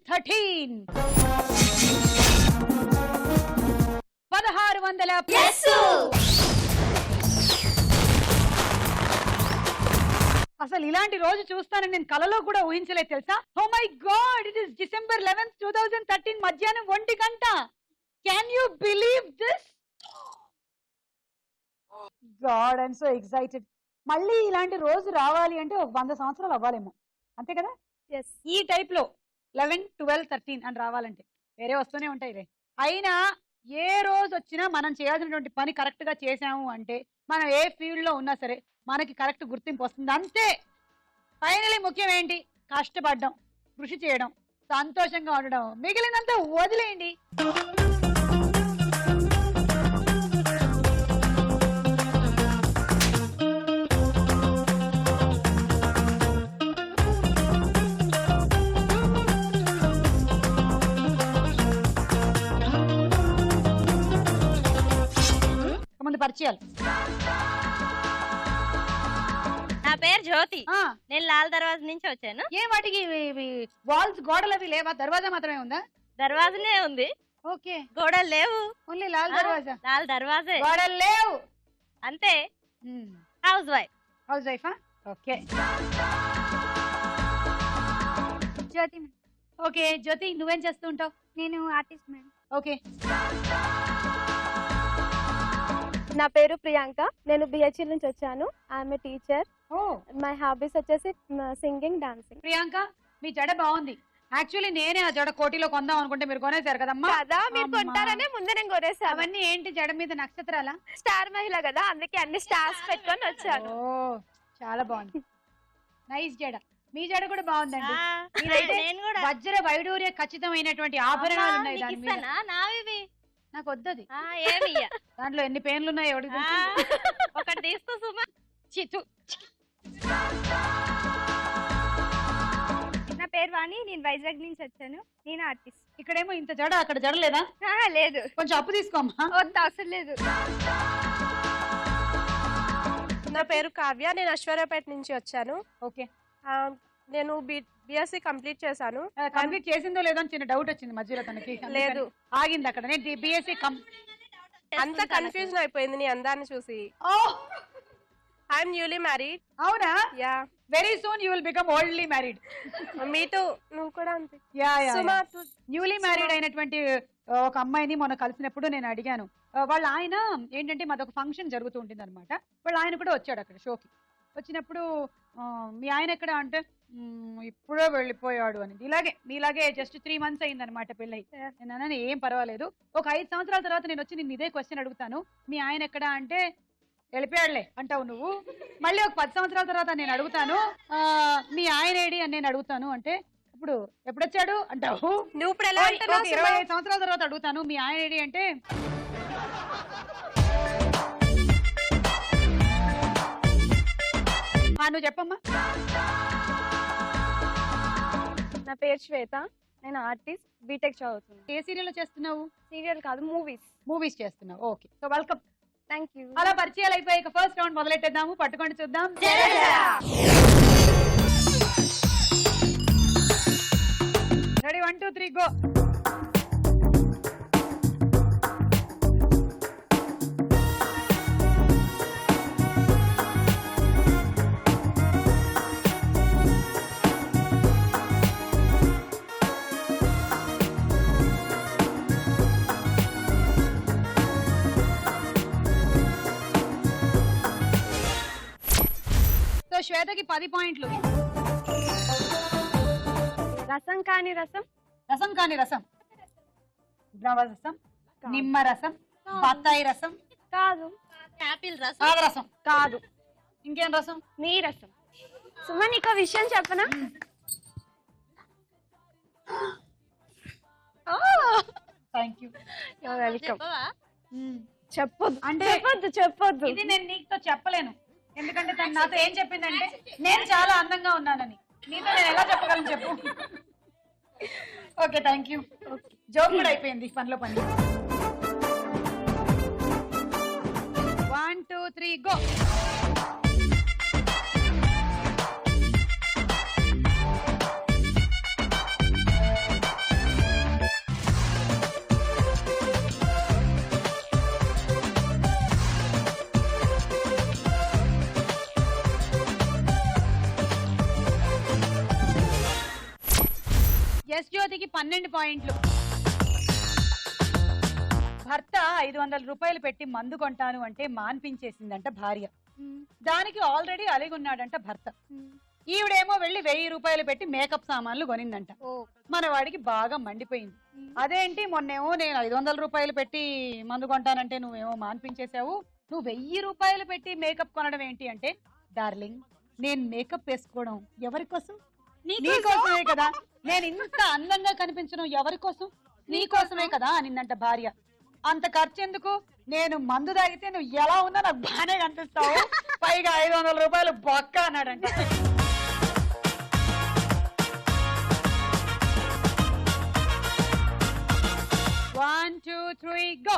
2013 1600 Yes! అసలు ఇలాంటి రోజు చూస్తానని నేను కలలో కూడా ఊహించలేదు తెలుసా. Oh my God, it is December 11th, 2013 మధ్యాహ్నం 1 గంట. Can you believe this? God, I'm so excited. మళ్ళీ ఇలాంటి రోజు రావాలి అంటే ఒక 100 సంవత్సరాలు అవ్వాలేమో, అంతే కదా. ఈ టైప్ లో 11, 12, 13 అని రావాలంటే వేరే వస్తూనే ఉంటాయి రే. అయినా ఏ రోజు వచ్చినా మనం చేయాల్సినటువంటి పని కరెక్ట్ గా చేసాము అంటే మనం ఏ ఫీల్డ్ లో ఉన్నా సరే మనకి కరెక్ట్ గుర్తింపు వస్తుంది అంతే. ఫైనలీ ముఖ్యం ఏంటి? కష్టపడడం, కృషి చేయడం, సంతోషంగా ఉండడం, మిగిలినంతా వదిలేయండి. ముందు పరిచయాలు. నా పేరు జ్యోతి. నేను లాల్ దర్వాజా నుంచి వచ్చాను. ఏ వాటికి వాల్స్ గోడలు అవి లేవా? దర్వాజా మాత్రమే ఉందా? దర్వాజనే ఉంది. ఓకే, గోడలు లేవు. ఓన్లీ లాల్ దర్వాజా. లాల్ దర్వాజే, గోడలు లేవు అంతే. House wife. హౌస్ వైఫా? ఓకే. జ్యోతి. ఓకే జ్యోతి, నువ్వేం చేస్తూ ఉంటావు? నేను ఆర్టిస్ట్ మేడం. ఓకే. నా పేరు ప్రియాంక. నేను బిహెచ్ఈ నుంచి వచ్చాను. I'm a teacher. Oh, my hobbies వచ్చేసి సింగింగ్, డాన్సింగ్. ప్రియాంక, మీ జడ బాగుంది. యాక్చువల్లీ నేనే ఆ జడ కోటిలో కొందాం అనుకుంటే మీరు కొనేసారు కదమ్మా. కదా, మీరు కొంటారనే ముందే నేను కొనేసాను. అవన్నీ ఏంటి జడ మీద నక్షత్రాలా? స్టార్ మహిళ కదా, అందుకే అన్ని స్టార్స్ పెట్టుకొని వచ్చాను. ఓ, చాలా బాగుంది. నైస్ జడ. మీ జడ కూడా బాగుందండి. నేను కూడా వజ్ర వైడూర్య ఖచ్చితమైనటువంటి ఆభరణాలు ఉన్నాయి దాని మీద. నావి నాకు వద్దది. ఏమి దాంట్లో ఎన్ని పేర్లు ఉన్నాయి ఎవరికి తెలుసు? ఒకటి తీస్తూ సుమా. చిచ్చు. నా పేరు వాణి. నేను వైజాగ్ నుంచి వచ్చాను. నేను ఆర్టిస్ట్. ఇక్కడేమో ఇంత జడ, అక్కడ జడ లేదా? లేదు, కొంచెం అప్పు తీసుకోమ్మా. వద్దు, అవసరం లేదు. నా పేరు కావ్య. నేను అశ్వర్యాపేట నుంచి వచ్చాను. ఓకే. నేను బిఎస్సి కంప్లీట్ చేశాను. కంప్లీట్ చేసిందో లేదో అని చిన్న డౌట్ వచ్చింది మధ్యలో తనకి. లేదు, ఆగింది అక్కడ. నేను బిఎస్సి అంత కన్ఫ్యూజన్ అయిపోయింది నీ అందాన్ని చూసి. I'm newly married. అవునా? Yeah. Very soon you will become oldly married. మీతో నువ్వు కూడా అంతే. యా. సుమా, న్యూలీ మ్యారీడ్ అయినటువంటి ఒక అమ్మాయిని మొన్న కలిసినప్పుడు నేను అడిగాను. వాళ్ళ ఆయన ఏంటంటే మాది ఒక ఫంక్షన్ జరుగుతూ ఉంటుంది అనమాట. వాళ్ళ ఆయన కూడా వచ్చాడు అక్కడ షోకి. వచ్చినప్పుడు మీ ఆయన ఎక్కడ అంటే ఇప్పుడే వెళ్ళిపోయాడు అని. నీలాగే జస్ట్ 3 months అయింది అనమాట పెళ్ళి. నేను ఏం పర్వాలేదు, ఒక 5 సంవత్సరాల తర్వాత నేను వచ్చి నేను ఇదే క్వశ్చన్ అడుగుతాను, మీ ఆయన ఎక్కడ అంటే వెళ్ళిపోయాడులే అంటావు నువ్వు. మళ్ళీ ఒక 10 సంవత్సరాల తర్వాత నేను అడుగుతాను, మీ ఆయన ఏడి అని నేను అడుగుతాను అంటే ఇప్పుడు ఎప్పుడొచ్చాడు అంటావు నువ్వు. ఇప్పుడు ఎలా 25 సంవత్సరాల తర్వాత అడుగుతాను, మీ ఆయన ఏడి అంటే నువ్వు చెప్పమ్మా. నా పేరు శ్వేత. నేను ఆర్టిస్ట్, బీటెక్ చదువుతున్నాను. ఏ సీరియల్ చేస్తున్నావు? సీరియల్ కాదు, మూవీస్ చేస్తున్నావు. Okay, so welcome. Thank you. అలా పరిచయాలు అయిపోయి ఫస్ట్ రౌండ్ మొదలెట్టేద్దాము. పట్టుకొని చూద్దాం. రెడీ? 1, 2, 3 గో. శ్వేతకి 10 పాయింట్లు. రసం కాని రసం. రసం కాని రసం. ద్రవరసం, నిమ్మరసం, బత్తాయి రసం కాదు. యాపిల్ రసం. పాదరసం కాదు. ఇంకేం రసం? నీ రసం. సుమా, నీకు విషయం చెప్పనా? Thank you. వెల్కమ్. చెప్పవా? అంటే చెప్పొద్దు. ఇది నేను నీతో చెప్పలేను, ఎందుకంటే తను నాతో ఏం చెప్పిందంటే నేను చాలా అందంగా ఉన్నానని. నీతో నేను ఎలా చెప్పగలను చెప్పు. Okay, thank you. జోక్ కూడా అయిపోయింది పనిలో పని. 1, 2, 3 గో. జ్యోతికి 12 పాయింట్లు. భర్త 500 రూపాయలు పెట్టి మందు కొంటాను అంటే మాన్పించేసిందంట భార్య. దానికి ఆల్రెడీ అలిగున్నాడంట భర్త. ఈవిడేమో వెళ్ళి 1000 రూపాయలు పెట్టి మేకప్ సామాన్లు కొనిందంట. మన వాడికి బాగా మండిపోయింది. అదేంటి మొన్నేమో నేను 500 రూపాయలు పెట్టి మందు కొంటానంటే నువ్వేమో మాన్పించేసావు, నువ్వు 1000 రూపాయలు పెట్టి మేకప్ కొనడం ఏంటి అంటే, డార్లింగ్ నేను మేకప్ వేసుకోవడం ఎవరి కోసం? నీకోసమే కదా. నేను ఇంత అందంగా కనిపించడం ఎవరి కోసం? నీకోసమే కదా అనిందంట భార్య. అంత ఖర్చు ఎందుకు, నేను మందు తాగితే నువ్వు ఎలా ఉన్నా నాకు బాగానే కనిపిస్తావు, పైగా 500 రూపాయలు బొక్క అన్నాడంట. One, two, three, go.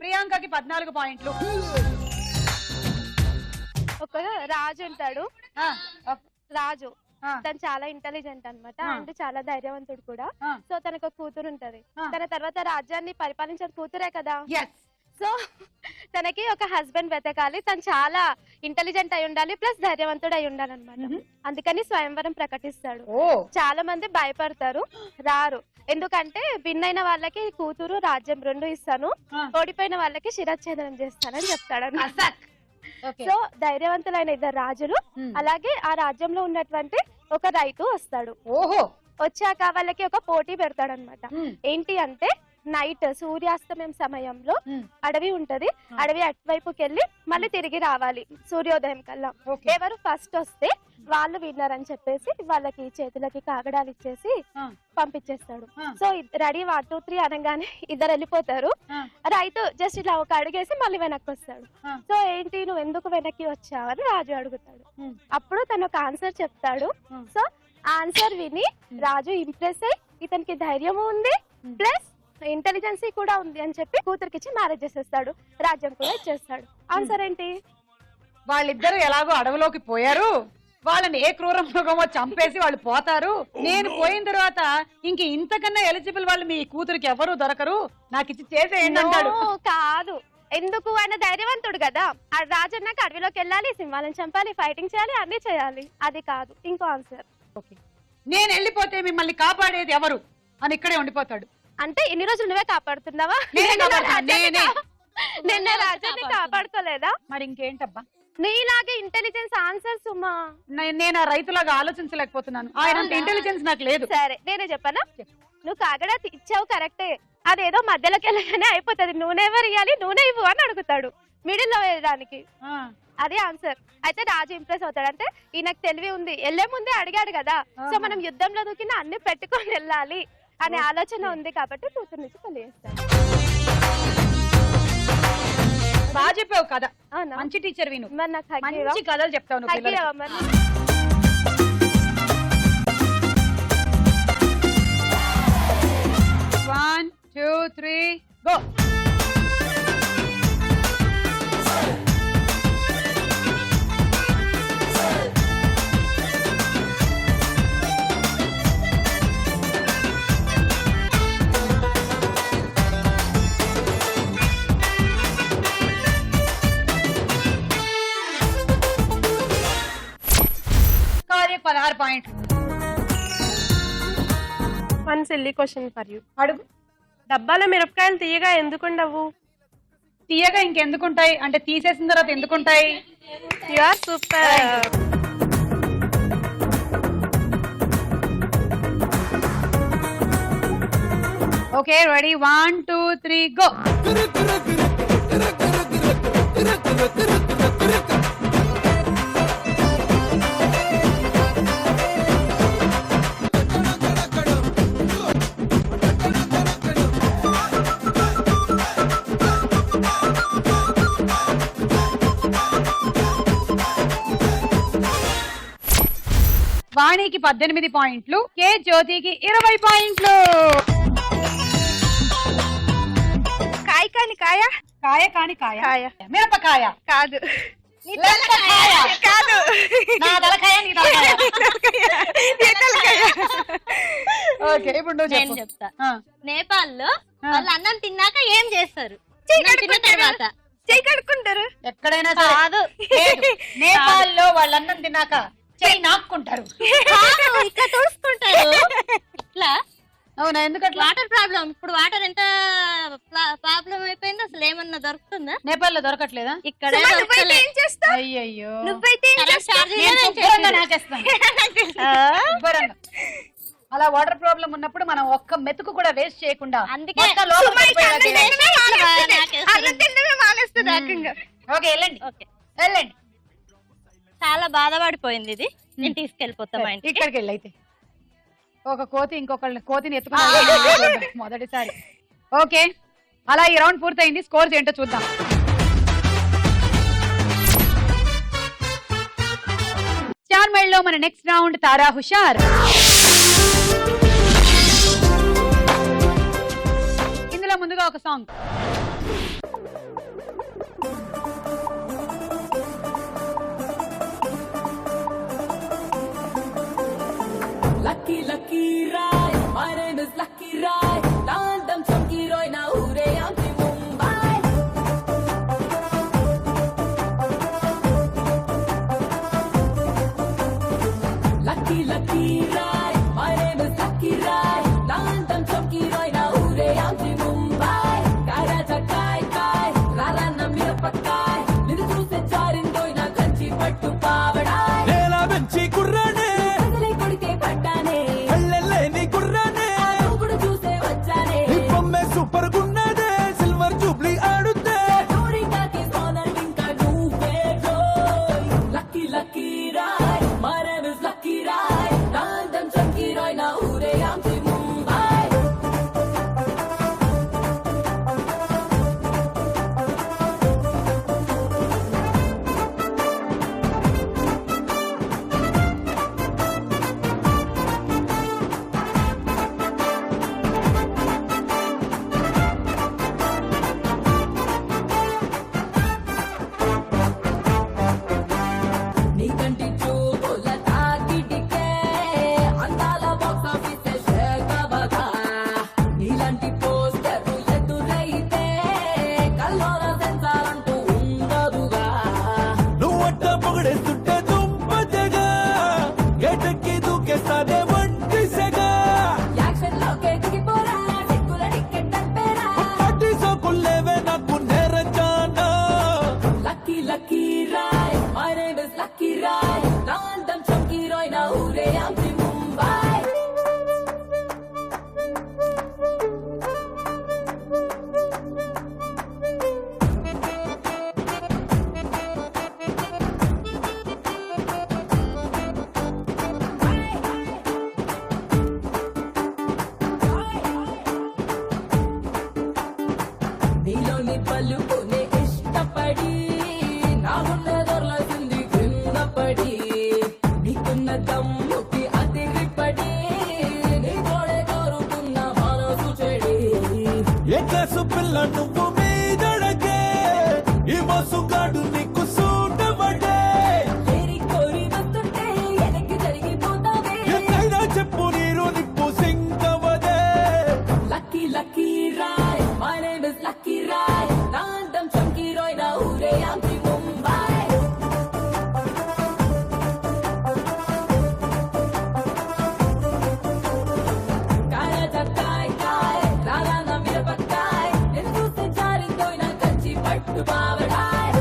ప్రియాంకకి 14 పాయింట్లు. ఒక రాజు ఉంటాడు, రాజు ఆ. తను చాలా ఇంటెలిజెంట్ అన్నమాట, ఆ. అంటే చాలా ధైర్యవంతుడు కూడా. ఆ. సో తనకు ఒక కూతురు ఉంటది. ఆ. తన తర్వాత రాజ్యాన్ని పరిపాలించే కూతురే కదా. Yes. సో తనకి ఒక హస్బెండ్ వెతకాలి, తను చాలా ఇంటెలిజెంట్ అయి ఉండాలి, ప్లస్ ధైర్యవంతుడు అయి ఉండాలన్నమాట. అందుకని స్వయంవరం ప్రకటిస్తాడు. చాలా మంది భయపడతారు, రారు. ఎందుకంటే విన్ అయిన వాళ్ళకి కూతురు రాజ్యం 2 ఇస్తాను, ఓడిపోయిన వాళ్ళకి శిరచ్ఛేదనం చేస్తానని చెప్తాడు. సో ధైర్యవంతులైన 2 రాజులు, అలాగే ఆ రాజ్యంలో ఉన్నటువంటి ఒక రైతు వస్తాడు. ఓహో. వచ్చాక వాళ్ళకి ఒక పోటీ పెడతాడు అనమాట. ఏంటి అంటే నైట్ సూర్యాస్తమయం సమయంలో అడవి ఉంటది, అడవి అటువైపుకి వెళ్ళి మళ్ళీ తిరిగి రావాలి సూర్యోదయం కల్లా. ఎవరు ఫస్ట్ వస్తే వాళ్ళు విన్నర్ అని చెప్పేసి వాళ్ళకి చేతులకి కాగడాలు ఇచ్చేసి పంపించేస్తాడు. సో రెడీ 1 2 3 అనగానే 2 వెళ్ళిపోతారు. రైతు జస్ట్ ఇలా ఒక అడుగేసి మళ్ళీ వెనక్కి వస్తాడు. సో ఏంటి నువ్వు ఎందుకు వెనక్కి వచ్చావు అని రాజు అడుగుతాడు. అప్పుడు తను ఒక ఆన్సర్ చెప్తాడు. సో ఆన్సర్ విని రాజు ఇంప్రెస్ అయ్యి ఇతనికి ధైర్యము ఉంది ప్లస్ ఇంటెలిజెన్సీ కూడా ఉంది అని చెప్పి కూతురికిచ్చి మ్యారేజ్ చేసేస్తాడు, రాజ్యం కూడా ఇచ్చేస్తాడు. ఆన్సర్ ఏంటి? వాళ్ళిద్దరు ఎలాగో అడవిలోకి పోయారు, వాళ్ళని ఏ క్రూర మృగమో చంపేసి వాళ్ళు పోతారు, నేను పోయిన తర్వాత ఇంక ఇంతకన్నా ఎలిజిబుల్ వాళ్ళు మీ కూతురికి ఎవరు దొరకరు, నాకు ఇచ్చి చేసేయండి అంటాడు. కాదు, ఎందుకు ఆయన ధైర్యవంతుడు కదా. ఆ రాజు అన్నాక అడవిలోకి వెళ్ళాలి, సింహాలను చంపాలి, ఫైటింగ్ చేయాలి, అన్ని చేయాలి. అది కాదు, ఇంకో ఆన్సర్. నేను వెళ్ళిపోతే మిమ్మల్ని కాపాడేది ఎవరు అని ఇక్కడే ఉండిపోతాడు. అంటే ఇన్ని రోజులు నువ్వే కాపాడుతున్నావా? నిన్న రాజ్యాన్ని కాపాడుకోలేదా? మరి ఇంకేంటబ్బా నీలాగే ఇంటెలిజెన్స్ ఆన్సర్ సుమా. నేను ఆ రైతులాగా ఆలోచించలేకపోతున్నాను, ఆయన ఇంటెలిజెన్స్ నాకు లేదు. సరే నేనే చెప్పనా, నువ్వు కాగడా ఇచ్చావు కరెక్టే, అదేదో మధ్యలోకి వెళ్ళగానే అయిపోతుంది, నూనె ఇవ్వాలి, నూనె ఇవ్వు అని అడుగుతాడు మిడిల్ లో వేయడానికి. అదే ఆన్సర్. అయితే రాజు ఇంప్రెస్ అవుతాడు, అంటే ఈయనకు తెలివి ఉంది, వెళ్లే ముందే అడిగాడు కదా, సో మనం యుద్ధంలో దూకిన అన్ని పెట్టుకొని వెళ్ళాలి అనే ఆలోచన ఉంది కాబట్టి కూతురు నుంచి పెళ్లి చేస్తాడు. బాగా చెప్పావు కదా, మంచి టీచర్ విను, మరి నాకు మంచి కథలు చెప్తావు. 1 2 3 గో. కార్య 16 పాయింట్లు. One silly question for you. అడుగు. డబ్బాల మిరపకాయలు తీయగా ఎందుకుండవు? తీయగా ఇంకెందుకుంటాయి అంటే తీసేసిన తర్వాత ఎందుకుంటాయి? You are super. Okay ready 1 2 3 go. వాణికి 18 పాయింట్లు, కే జ్యోతికి 20 పాయింట్లు. కాయ కాని కాయ కాయ కాని కాయ కాయ. మిరపకాయ కాదు. లెంపకాయ. కాదు. నా తలకాయ నీ తలకాయ. ఓకే ఇప్పుడు నువ్వు నేను చెప్పు. చెప్తా. ఆ, నేపాల్ లో ఆ. వాళ్ళు అన్నం తిన్నాక ఏం చేస్తారు? చెయ్యి అన్నం తిన్న కడుక్కుంటారు. తర్వాత చెయ్యి కడుక్కుంటారు. ఎక్కడైనా సరే కాదు. లేదు. నేపాల్లో వాళ్ళు అన్నం తిన్నాక చెయ్యి నాక్కుంటారు. కాదు, ఇట్లా తుడుచుకుంటారు. ఇట్లా అవునా? ఎందుకట్లా? Water problem. ఇప్పుడు వాటర్ ఎంత ప్రాబ్లం అయిపోయింది, అసలు ఏమన్నా దొరుకుతుందా? నేపాల్లో దొరకట్లేదా? ఇక్కడ సుమా, నువ్వైతే ఏం చేస్తావు? అయ్యయ్యో, నువ్వైతే ఏం కరెంట్ చేస్తావు? ఛార్జీలే నేను నేను శుభ్రంగా చేసేది. నాకేస్తాను. శుభ్రంగా. అలా వాటర్ ప్రాబ్లం ఉన్నప్పుడు మనం ఒక్క మెతుకు కూడా వేస్ట్ చేయకుండా అందుకే మొత్తం లోపలికి సుమా, ఇక అన్నం పోయేలా తినడమే మానేస్తుంది. నాకేస్తుంది. అన్నం తినడమే మానేస్తుంది ఏకంగా. ఓకే వెళ్ళండి ఓకే, వెళ్ళండి. చాలా బాధపడిపోయింది ఇది. నేను తీసుకెళ్ళిపోతా మా ఇంటికి. ఇక్కడికి వెళ్ళి అయితే ఒక కోతి ఇంకొకళ్ళని కోతిని ఎత్తుకుని మొదటిసారి. ఓకే, అలా ఈ రౌండ్ పూర్తయింది. స్కోర్స్ ఏంటో చూద్దాం. స్టార్ మైల్ లో మన నెక్స్ట్ రౌండ్ తారా హుషార్. ఇందులో ముందుగా ఒక song. Lucky, lucky Rai, my name is Lucky Rai. Landam Chunky Roy, now Ure Ampi Mumbai. Lucky, lucky Rai, my name is Lucky Rai. Landam Chunky Roy, now Ure Ampi Mumbai. Kara Chakai Kai, Rara Namira Pakai. Nidu Chuse Charin Doi na Kanchi Pattu Pavadai. నేల వెంచి కుర్రానే Kasale Kodike Pattane. హల్లెల్లేని కుర్రానే కూడా చూసే వచ్చానే ఈ బొమ్మే super గున్నదే silver jubilee ఆడుతే కోరికకి సోనర్ ఇంకా నువ్వే రోయ్ Lucky Lucky Roy my name is Lucky Roy నందం చంకీ రాయ్ నా ఊరే ఆంటి ముంబై నీ కంటి చూపుల తాకిడికే అందాల బాక్స్ ఆఫీస్ షేకబగా నీలాంటి పోస్టర్ ఎదురైతే కల్లోల సెన్సార్ అంటూ ఉండదుగా నువ్వట్ట పొగడేస్తుంటే దుంపదగా గేటెక్కి దూకేస్తానే వంటి సెగా యాక్షన్ లోకే దిగిపోరా సిక్కుల టికెట్ అంటేరా పార్టీ సోకుల్లేవే నాకు నేరచానా Lucky Lucky Roy my name is Lucky Roy నందం చంకీ రాయ్ నా ఊరే ఆంటి ముంబై నీలోని పలుకునే ఇష్టపడి నా ఉన్న దొరలసింది కింద పడి నీకున్న దమ్ముకి అదిరిపడి నీ తోడే కోరుకున్న మనసు చెడి ఏకాసు పిల్ల నువ్వు మీదడకే ఈ మోసుగాడు నీకు సూటబడే ఏరి కోరి వస్తుంటే వెనక్కి జరిగిపోతావే ఎంతైనా చెప్పు నీరు నిప్పు సింగవదే Lucky Lucky Roy my name is Lucky Roy నందం చంకీ రాయ్ నా ఊరే ఆంటి ముంబై కాయ చక్కాయ్ కాయ్ రారా నా మిరపకాయ్ నేను చూస్తే జారిందోయ్ నా కంచి పట్టు పావడాయ్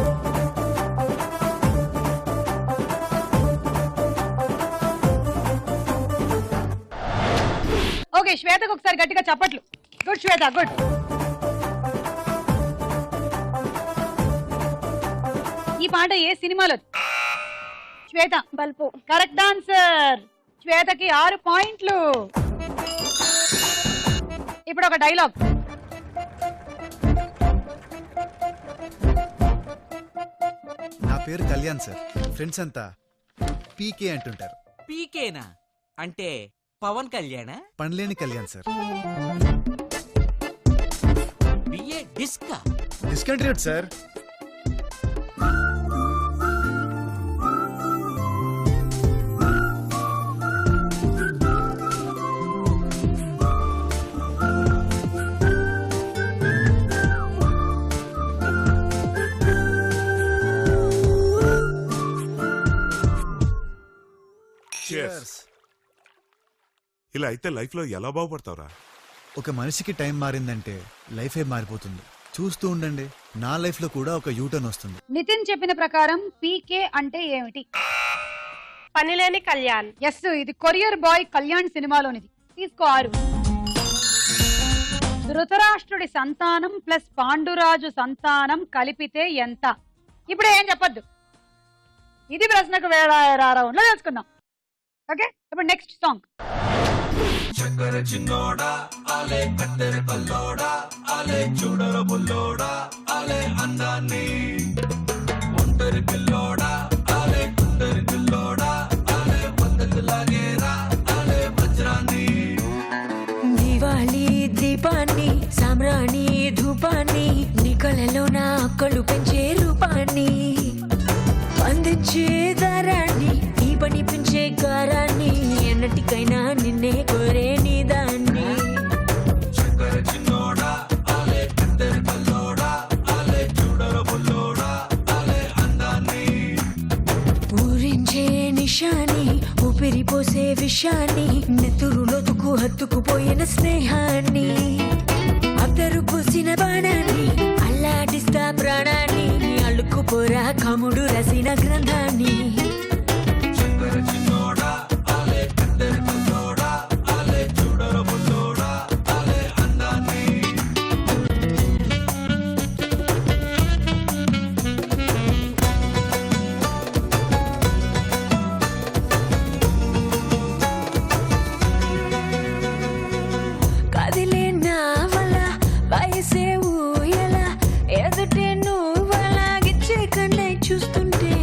ఓకే, శ్వేతకు ఒకసారి గట్టిగా చప్పట్లు. గుడ్ శ్వేత, గుడ్. ఈ పాట ఏ సినిమాలో? శ్వేత బల్పు. Correct answer. శ్వేతకి 6 పాయింట్లు. ఇప్పుడు ఒక డైలాగ్. నా పేరు కళ్యాణ్ సార్. ఫ్రెండ్స్ అంతా పీకే అంటుంటారు. పీకేనా అంటే పవన్ కళ్యాణ? పనిలేని కళ్యాణ్ సార్. బిఏ డిస్కా? Discontinued sir. ఇలా అయితే లైఫ్ లో ఎలా బాగుపడతావురా? ఒక మనిషికి టైం మారిందంటే లైఫే మారిపోతుంది. చూస్తూ ఉండండి, నా లైఫ్ లో కూడా ఒక యూటర్న్ వస్తుంది. నితిన్ చెప్పిన ప్రకారం పీకే అంటే ఏమిటి? పనిలేని కళ్యాణ్. ఎస్, ఇది కొరియర్ బాయ్ కళ్యాణ్ సినిమాలోనిది. తీసుకో 6. ధృతరాష్ట్రుడి సంతానం ప్లస్ పాండురాజు సంతానం కలిపితే ఎంత? ఇప్పుడు ఏం చెప్పొద్దు, ఇది ప్రశ్నకు వేళ రౌండ్ లో తెలుసుకుందాం. ఓకే, ఇప్పుడు నెక్స్ట్ సాంగ్. చక్కర చిన్నోడా ఆలే కత్తెర కల్లోడా ఆలే చూడర బుల్లోడా ఆలే అందాన్ని ఒంటరి పిల్లోడా ఆలే కుందరి పిల్లోడా ఆలే పద్ధతి లాగేరా ఆలే వజ్రాన్ని. దివాళీ దీపాన్ని సామ్రాణి ధూపాన్ని నీ కళలో నా అక్కలు పెంచే రూపాన్ని అందించే దారాన్ని ఈ పని పెంచే కారాన్ని ఎన్నటికైనా నిన్నే కోరే నీ దాన్ని. చక్కర చిన్నోడా ఆలే కత్తెర కల్లోడా ఆలే చూడర బుల్లోడా ఆలే అందాన్ని ఊరించే నిషాని ఊపిరి పోసే విషాన్ని నెత్తురులోతుకు హత్తుకుపోయిన స్నేహాన్ని అద్దరు పూసిన బాణాన్ని అల్లాడిస్తా ప్రాణాన్ని అల్లుకుపోరా కముడు రసిన గ్రంథాన్ని. చక్కర చిన్నోడా ఆలే కత్తెర కల్లోడా ఆలే చూడర బుల్లోడా ఆలే అందాన్ని. కదిలే నావల వయసే ఊయల ఎదుటే నువ్వలాగిచ్చే కన్నై చూస్తుంటే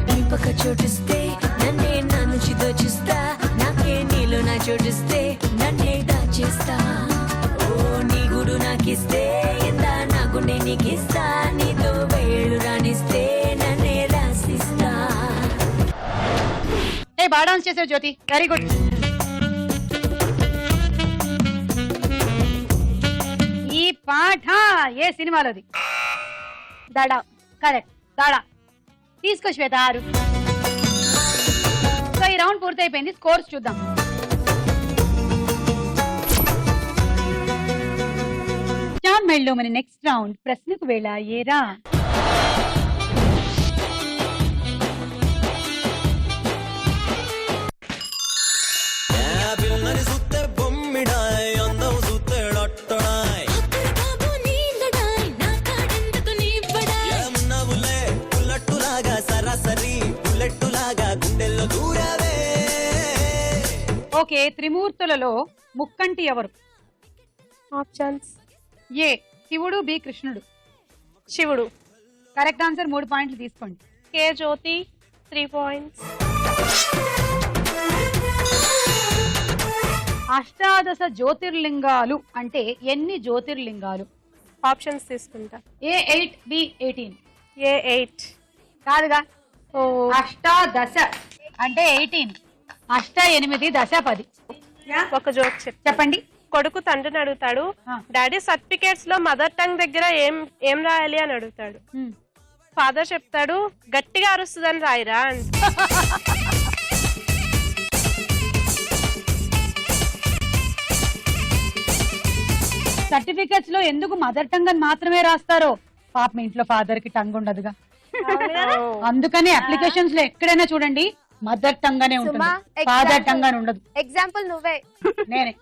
నీ పక్క చోటిస్తే నన్నే నా నుంచి దోచిస్తా నాకే నీలో నా చోటిస్తే నన్నే దాచేస్తా. ఓ నీ గుడు నాకిస్తే ఎంత నా గుండె నీకిస్తా నీతో వేళ్ళు రానిస్తే నన్నే రాసిస్తా. ఏ బాగా డాన్స్ చేసావు జ్యోతి, వెరీ గుడ్. ఈ పాట ఏ సినిమాలోది? దడ. కరెక్ట్, దాడా. తీసుకో శ్వేత 6. సో ఈ రౌండ్ పూర్తయిపోయింది, స్కోర్స్ చూద్దాం. జాన్ మెళ్ళో మన నెక్స్ట్ రౌండ్ ప్రశ్నకు వేళ ఏరా. ఓకే, త్రిమూర్తులలో ముక్కంటి ఎవరు? ఆప్షన్స్: ఏ శివుడు, బి కృష్ణుడు. శివుడు. కరెక్ట్ ఆన్సర్, 3 పాయింట్లు తీసుకోండి. కే జ్యోతి 3 points. అష్టాదశ జ్యోతిర్లింగాలు అంటే ఎన్ని జ్యోతిర్లింగాలు? ఆప్షన్స్ తీసుకుంటా. ఏ 8, బి 18. ఏ 8. కాదుగా, అష్టాదశ అంటే 18, అష్ట 8, దశ 10. ఒక జోక్ చెప్పండి. కొడుకు తండ్రిని అడుగుతాడు, డాడీ సర్టిఫికేట్స్ లో మదర్ టంగ్ దగ్గర ఏం రాయాలి అని అడుగుతాడు. ఫాదర్ చెప్తాడు, గట్టిగా అరుస్తుందని రాయిరా అని. సర్టిఫికెట్స్ లో ఎందుకు మదర్ టంగ్ అని మాత్రమే రాస్తారో? పాప మీ ఇంట్లో ఫాదర్ కి టంగ్ ఉండదుగా, అందుకని అప్లికేషన్స్ లో ఎక్కడైనా చూడండి మదర్ టంగ్ అనే ఉంటుంది, ఫాదర్ టంగ్ అని ఉండదు. ఎగ్జాంపుల్ నువ్వే. నేనే.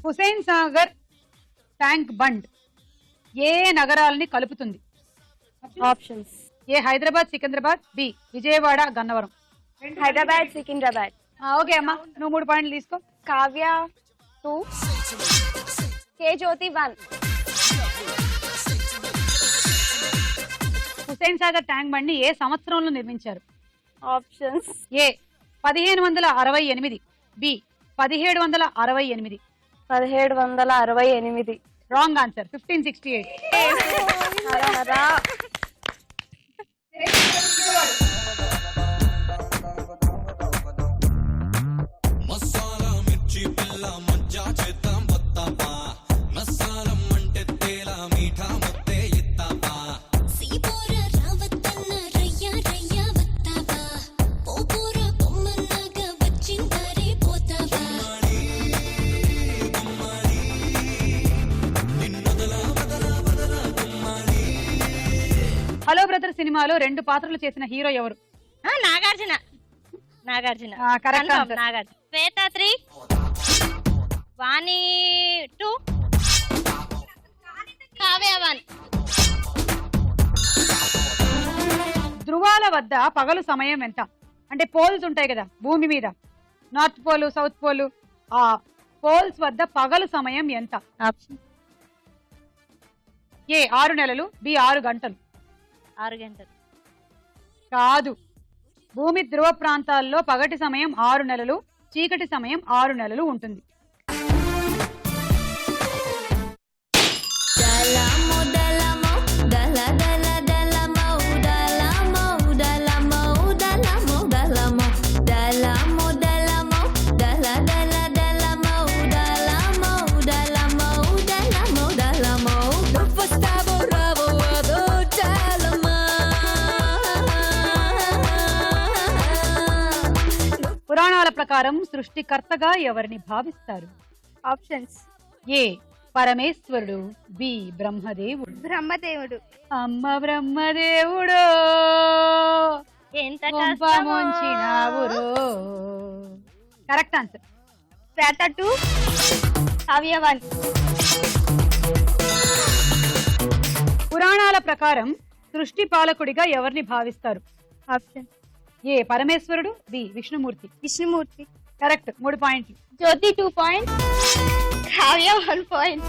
హుసేన్ సాగర్ ట్యాంక్ బండ్ ఏ నగరాలని కలుపుతుంది? Options: A Hyderabad Secunderabad, B Vijayawada Gannavaram. Hyderabad Secunderabad. Okay అమ్మా, నువ్వు 3 పాయింట్లు తీసుకో. Kavya 2, K Jyothi 1. Hussain Sagar tank bund ని ఏ సంవత్సరంలో నిర్మించారు? Options: A 1568, B 1768. 1768. Wrong answer, 1568. Hello brother సినిమాలో 2 పాత్రలు చేసిన హీరో ఎవరు? Nagarjuna. Nagarjuna. Correct Confirm, answer. Nagarjuna. Shweta 3, Vani 2, Kavya 1. ధృవాల వద్ద పగలు సమయం ఎంత? అంటే పోల్స్ ఉంటాయి కదా భూమి మీద, నార్త్ పోల్, సౌత్ పోల్. ఆ పోల్స్ వద్ద పగలు సమయం ఎంత? ఏ 6 నెలలు, బి 6 గంటలు. 6 గంటలు. కాదు, భూమి ధ్రువ ప్రాంతాల్లో పగటి సమయం 6 నెలలు, చీకటి సమయం 6 నెలలు ఉంటుంది. పురాణాల ప్రకారం సృష్టికర్తగా ఎవరిని భావిస్తారు? ఆప్షన్స్: ఏ పరమేశ్వరుడు, బి బ్రహ్మదేవుడు. బ్రహ్మదేవుడు. అమ్మ బ్రహ్మదేవుడు ఎంత ముంచినావురో. Correct answer. శ్వేత 2, కావ్య 1. పురాణాల ప్రకారం సృష్టి పాలకుడిగా ఎవరిని భావిస్తారు? ఆప్షన్: ఏ పరమేశ్వరుడు, బి విష్ణుమూర్తి. విష్ణుమూర్తి. కరెక్ట్, 3 పాయింట్లు. జ్యోతి 2 పాయింట్, కావ్య 1 పాయింట్.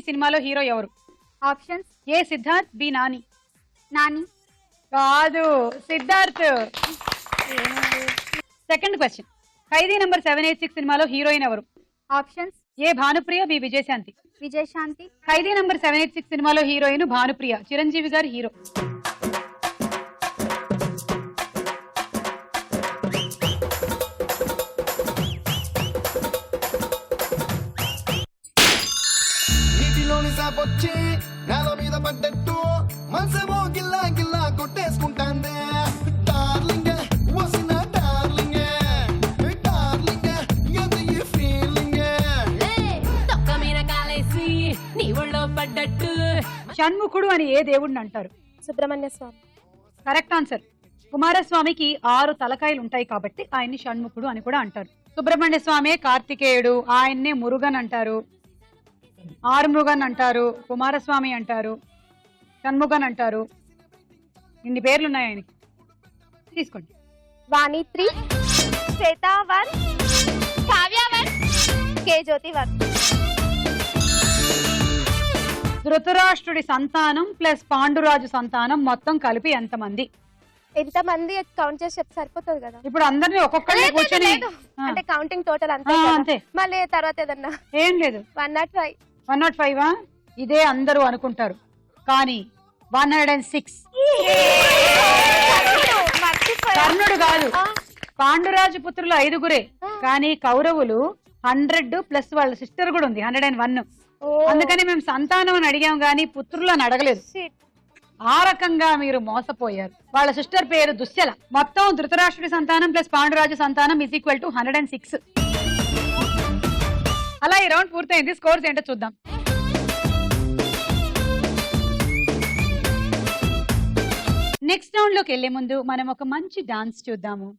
సినిమాలో హీరో ఎవరు? ఆప్షన్స్: ఏ సిద్ధార్థ్, బి నాని. నాని. కాదు, సిద్ధార్థ్. సెకండ్ క్వశ్చన్, ఖైదీ నంబర్ 786 సినిమాలో హీరోయిన్ ఎవరు? ఆప్షన్స్: ఏ భానుప్రియ, బి విజయశాంతి. విజయశాంతి. ఖైదీ నంబర్ 786 సినిమాలో హీరోయిన్ భానుప్రియ, చిరంజీవి గారు హీరో. వచ్చి నేల మీద పడ్డట్టు మనసేమో గిల్లా గిల్లా కొట్టేసుకుంటాందే. డార్లింగ్ వసిన డార్లింగ్ డార్లింగ్ ఎంత ఈ ఫీలింగ్. తొక్క మీద కాలేసి నీ ఒళ్ళో పడ్డట్టు. షణ్ముఖుడు అని ఏ దేవుడిని అంటారు? సుబ్రహ్మణ్య స్వామి. Correct answer. కుమారస్వామికి 6 తలకాయలు ఉంటాయి కాబట్టి ఆయన్ని షణ్ముఖుడు అని కూడా అంటారు. సుబ్రహ్మణ్య స్వామి కార్తికేయుడు, ఆయన్నే మురుగన్ అంటారు, ఆరుమృగన్ అంటారు, కుమారస్వామి అంటారు, షణ్ముగన్ అంటారు. ఇన్ని పేర్లు ఉన్నాయి ఆయనకి. తీసుకోండి. వాణి 3, శ్వేత 1, కావ్య 1, కే జ్యోతి 1. ధృతరాష్ట్రుడి సంతానం ప్లస్ పాండురాజు సంతానం మొత్తం కలిపి ఎంతమంది? ఎంతమంది కౌంట్ చేసి చెప్తే సరిపోతుంది కదా. ఇప్పుడు అందరినీ ఒక్కొక్కరిని కూర్చొని అంటే కౌంటింగ్ టోటల్ అంతే అంతే. మళ్ళీ తర్వాత ఏదన్నా ఏం లేదు. 105. 105 ఇదే అందరూ అనుకుంటారు, కానీ 106. కర్ణుడు కాదు, పాండురాజు పుత్రులు 5గురే, కానీ కౌరవులు 100 ప్లస్ వాళ్ళ సిస్టర్ కూడా ఉంది 101. అందుకని మేము సంతానం అని అడిగాం గానీ పుత్రులు అని అడగలేదు. ఆ రకంగా మీరు మోసపోయారు. వాళ్ళ సిస్టర్ పేరు దుశ్శల. మొత్తం ధృతరాష్ట్రుడి సంతానం ప్లస్ పాండురాజు సంతానం ఈజ్ ఈక్వల్ టు 106. అలా ఈ రౌండ్ పూర్తయింది. స్కోర్స్ ఏంటో చూద్దాం. నెక్స్ట్ రౌండ్ లోకి వెళ్లే ముందు మనం ఒక మంచి డాన్స్ చూద్దాము.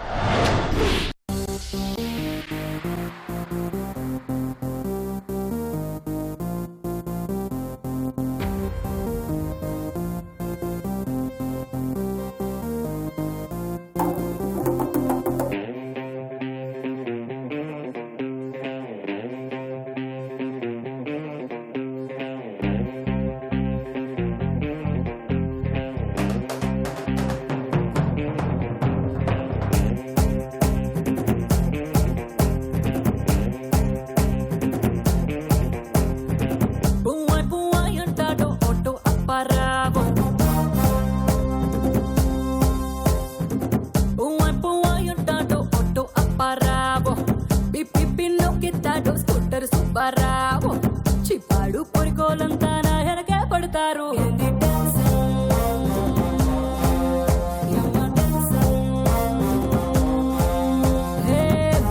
చిప్పాడు పొరికోలంతా నా వెనకే పడతారు.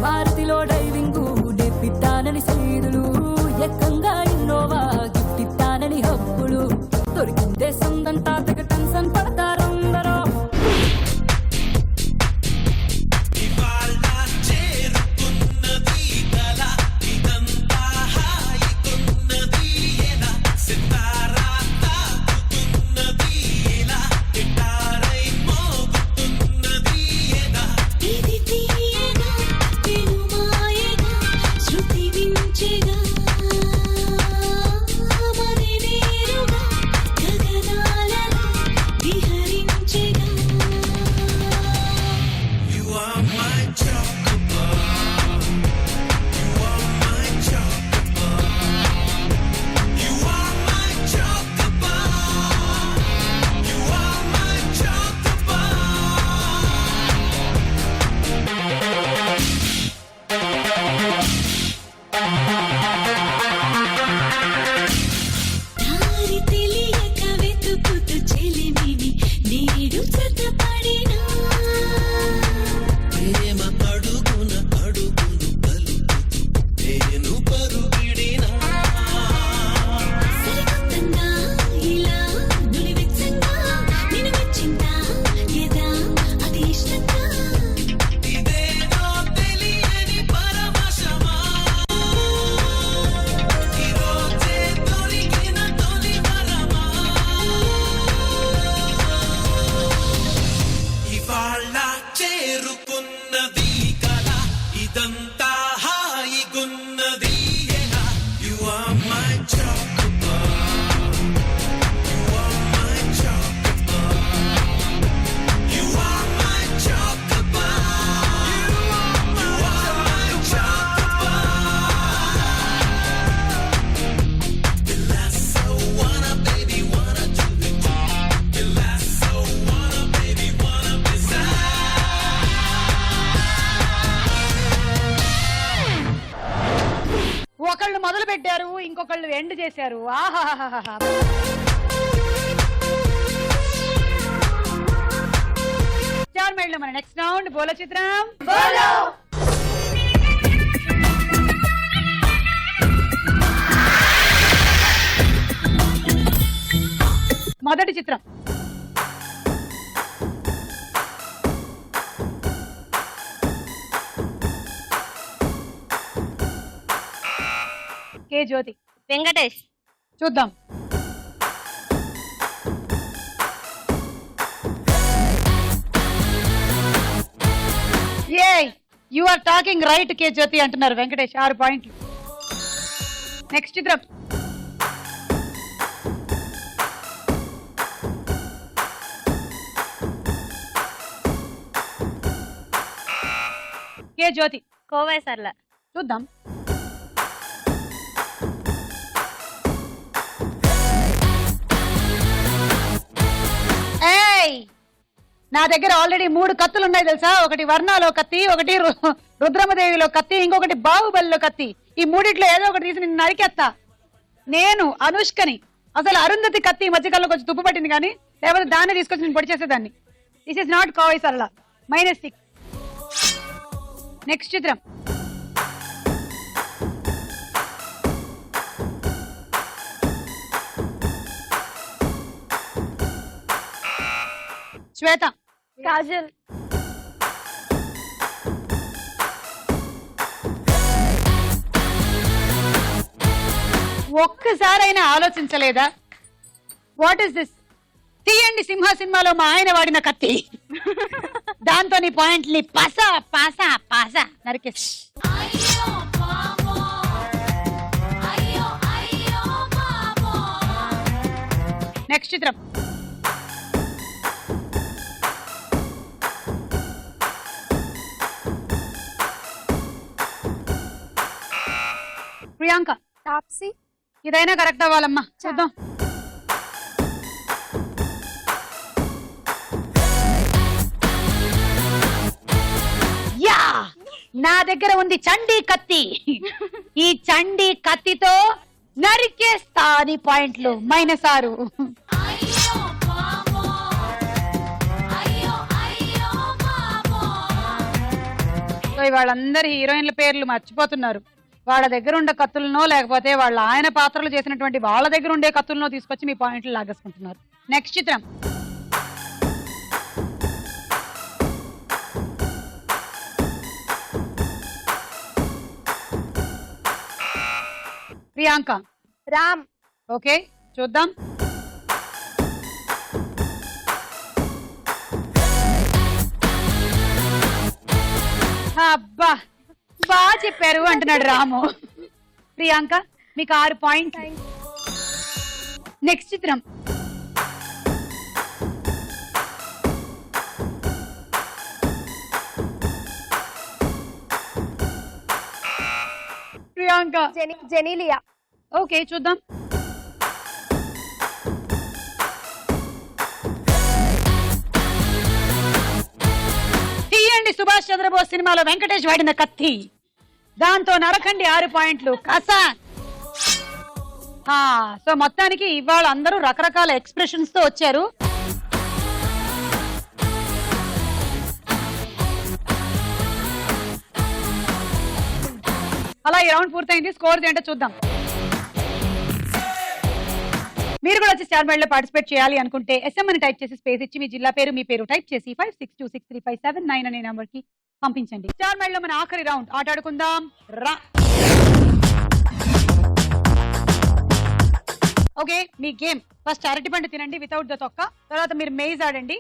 భారతిలో డైవింగ్ డెప్పిస్తానని సైదులు, ఎక్కంగా ఇన్నోవా గిఫ్ట్ ఇస్తానని హబ్బులు, దొరికిందే సందంతా తెగ టెన్షన్ పడతారందరూ. ఒకళ్ళు మొదలు పెట్టారు, ఇంకొకళ్ళు ఎండ్ చేశారు. ఆహాహాహా. మన నెక్స్ట్ రౌండ్ బోలో చిత్రం. మొదటి చిత్రం కే జ్యోతి. వెంకటేష్. చూద్దాం. యు ఆర్ టాకింగ్ రైట్ కే జ్యోతి అంటున్నారు వెంకటేష్. 6 పాయింట్లు. నెక్స్ట్ చిత్రం కే జ్యోతి. కోవై సర్ల. చూద్దాం. నా దగ్గర ఆల్రెడీ 3 కత్తులు ఉన్నాయి తెలుసా. ఒకటి వర్ణాలో కత్తి, ఒకటి రుద్రమదేవిలో కత్తి, ఇంకొకటి బాహుబలిలో కత్తి. ఈ మూడిట్లో ఏదో ఒకటి తీసి నిన్ను నరికేస్తా. నేను అనుష్కని. అసలు అరుంధతి కత్తి మధ్యకాలంలో కొంచెం తుప్పు పట్టింది కానీ లేకపోతే దాన్ని తీసుకొచ్చి నేను పొడి చేసేదాన్ని. దిస్ ఇస్ నాట్ కోవై సరళ. -6. నెక్స్ట్ చిత్రం. శ్వేత. కాజల్. ఒక్కసారైనా ఆలోచించలేదా? What is this? తీయండి సింహ సినిమాలో మా ఆయన వాడిన కత్తి, దాంతో నీ పాయింట్ని పాసా పాసా పాసా నరికేసి. నెక్స్ట్ చిత్రం. ప్రియాంక. తాప్సీ. ఇదైనా కరెక్ట్ అవ్వాలమ్మా, చూద్దాం. యా, నా దగ్గర ఉంది చండీ కత్తి. ఈ చండీ కత్తితో నరికేస్తా నీ పాయింట్లు. -6. వాళ్ళందరి హీరోయిన్ల పేర్లు మర్చిపోతున్నారు. వాళ్ళ దగ్గర ఉండే కత్తులనో లేకపోతే వాళ్ళ ఆయన పాత్రలు చేసినటువంటి వాళ్ళ దగ్గర ఉండే కత్తులనో తీసుకొచ్చి మీ పాయింట్లు లాగేసుకుంటున్నారు. నెక్స్ట్ చిత్రం. ప్రియాంక. రామ్. ఓకే, చూద్దాం. అబ్బా, బాగా చెప్పారు అంటున్నాడు రాము. ప్రియాంక, మీకు 6 పాయింట్లు. నెక్స్ట్ చిత్రం. ప్రియాంక. జెనీలియా. ఓకే, చూద్దాం. తీయండి సుభాష్ చంద్రబోస్ సినిమాలో వెంకటేష్ వాడిన కత్తి, దాంతో నరకండి 6 పాయింట్లు. కసా. సో మొత్తానికి ఇవాళ అందరూ రకరకాల ఎక్స్ప్రెషన్స్ తో వచ్చారు. అలా ఈ రౌండ్ పూర్తయింది. స్కోర్ ఏంటో చూద్దాం. మీరు కూడా వచ్చి స్టార్ మైల్ లో పార్టిసిపేట్ చేయాలి అనుకుంటే SM అని టైప్ చేసి స్పేస్ ఇచ్చి మీ జిల్లా పేరు, మీ పేరు టైప్ చేసి 56263579 అనే నెంబర్ కి పంపించండి. స్టార్ మైల్ లో మన ఆఖరి రౌండ్ ఆట ఆడుకుందాం రా. ఓకే, మీ గేమ్ ఫస్ట్ అరటి పండు తినండి వితౌట్ ద తొక్క. తర్వాత మీరు మేజ్ ఆడండి.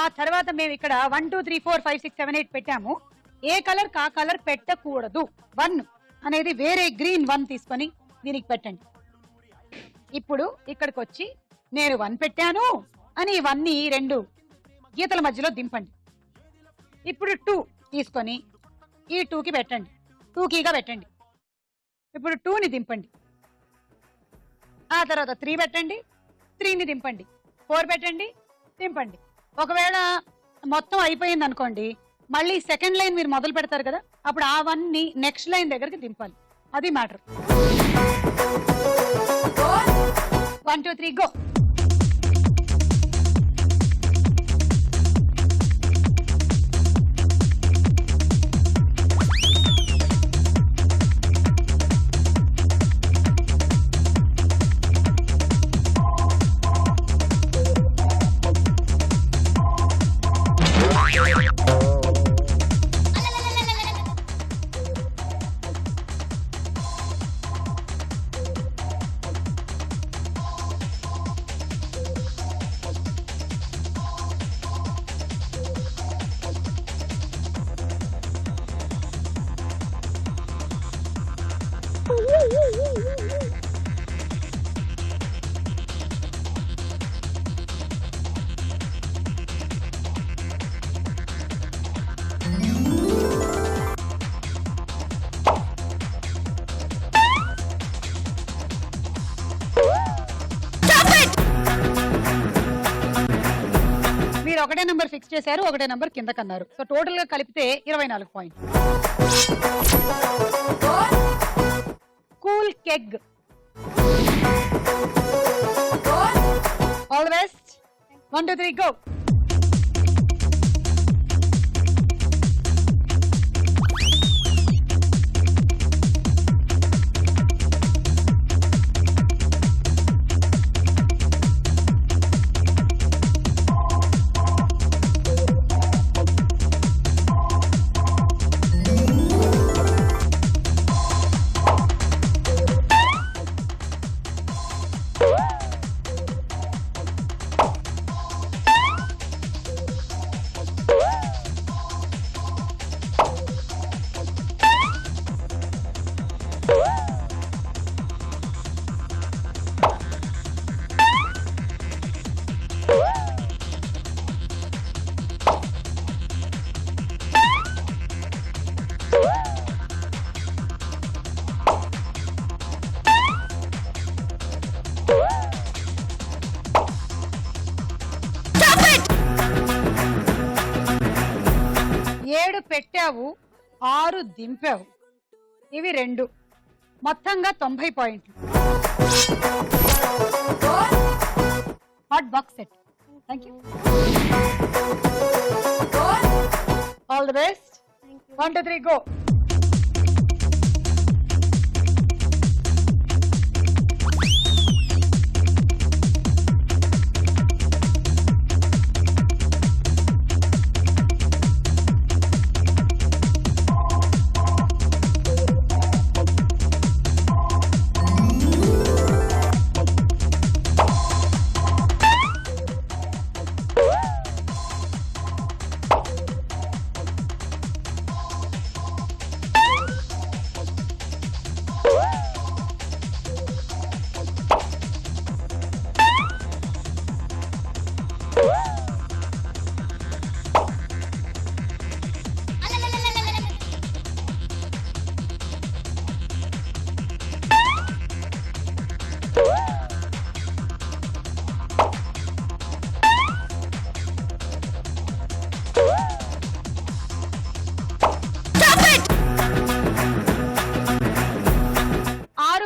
ఆ తర్వాత మేము ఇక్కడ 1 2 3 4 5 6 7 8 పెట్టాము. ఏ కలర్ కా కలర్ పెట్టకూడదు. 1 అనేది వేరే గ్రీన్ 1 తీసుకొని దీనికి పెట్టండి. ఇప్పుడు ఇక్కడికి వచ్చి నేను 1 పెట్టాను అని ఇవన్నీ 2 గీతల మధ్యలో దింపండి. ఇప్పుడు 2 తీసుకొని ఈ 2కి పెట్టండి, 2 కీగా పెట్టండి. ఇప్పుడు 2ని దింపండి. ఆ తర్వాత 3 పెట్టండి, 3ని దింపండి. 4 పెట్టండి, దింపండి. ఒకవేళ మొత్తం అయిపోయింది అనుకోండి, మళ్ళీ సెకండ్ లైన్ మీరు మొదలు పెడతారు కదా, అప్పుడు ఆ 1ని నెక్స్ట్ లైన్ దగ్గరికి దింపాలి. అది మ్యాటర్. 1 2 3 గో. మీరు ఒకటే నెంబర్ ఫిక్స్ చేశారు, ఒకటే నెంబర్ కింద కన్నారు. సో టోటల్ గా కలిపితే 24 point. Cool keg. All the best. 1 2 3 go. ఏడు పెట్టావు 6 దింపావు, ఇవి 2, మొత్తంగా 90 పాయింట్లు. Hot box set. Thank you. All the best. 1 2 3 go.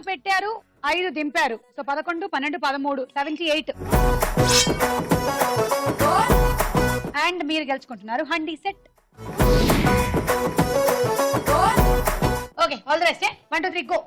పెట్టారు 5 దింపారు. సో 11 12 13 78. అండ్ మీరు గెలుచుకుంటున్నారు handi set. Okay, all the best. 1 2 3 go.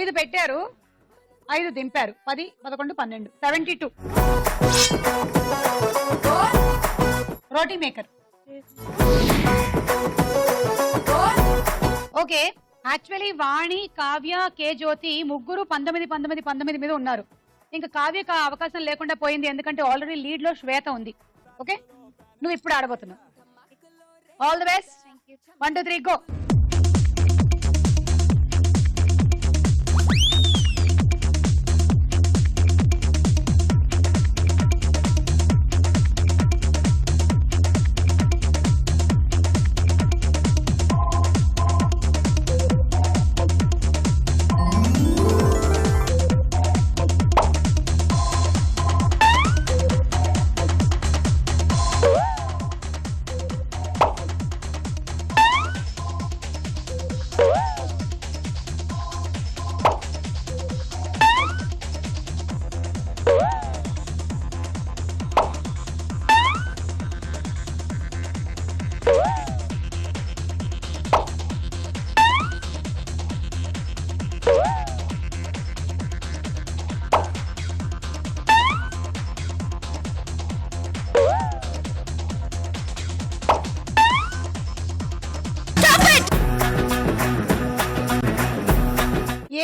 ఐదు పెట్టారు 5 దింపారు. 10 11 12 72. Roti maker. Okay, actually Vani, Kavya, K Jyothi ముగ్గురు 19 మీద ఉన్నారు. ఇంకా కావ్యకు అవకాశం లేకుండా పోయింది, ఎందుకంటే ఆల్రెడీ లీడ్ లో శ్వేత ఉంది. ఓకే, నువ్వు ఇప్పుడు ఆడబోతున్నావు. All the best. 1 2 3 గో.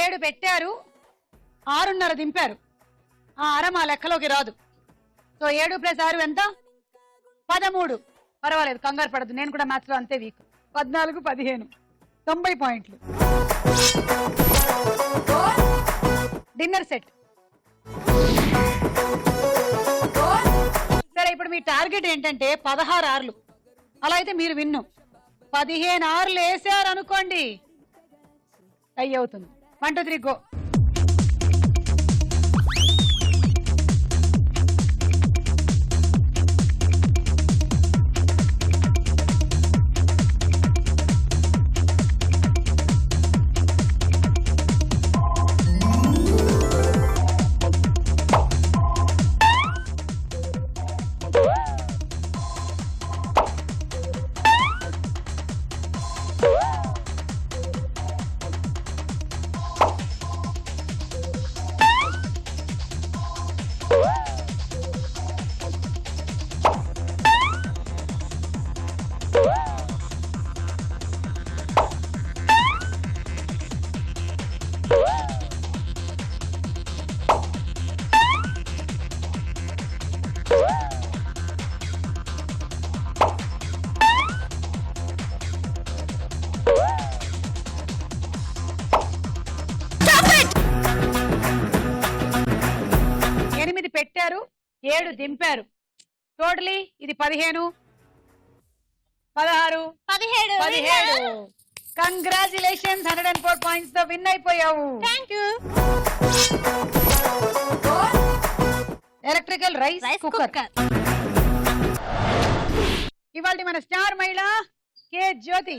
7 పెట్టారు, 6:30 దింపారు. ఆ అర మా లెక్కలోకి రాదు. సో 7 + 6 ఎంత? 13. పర్వాలేదు, కంగారు పడదు, నేను కూడా మ్యాథ్స్ లో అంతే వీక్. 14, 15, 90 పాయింట్లు. Dinner set. సరే, ఇప్పుడు మీ టార్గెట్ ఏంటంటే 16 ఆర్లు. అలా అయితే మీరు విన్ను. 15 ఆర్లు వేసారు అనుకోండి, అయ్యి అవుతుంది. 1 2 3 గో. పెట్టారు, 7 దింపారు. టోటలీ ఇది 15, 16, 17. కంగ్రాచులేషన్స్, 104 పాయింట్స్ తో విన్ అయిపోయావు. Electrical rice cooker. ఇవాళ మన స్టార్ మహిళ కే జ్యోతి.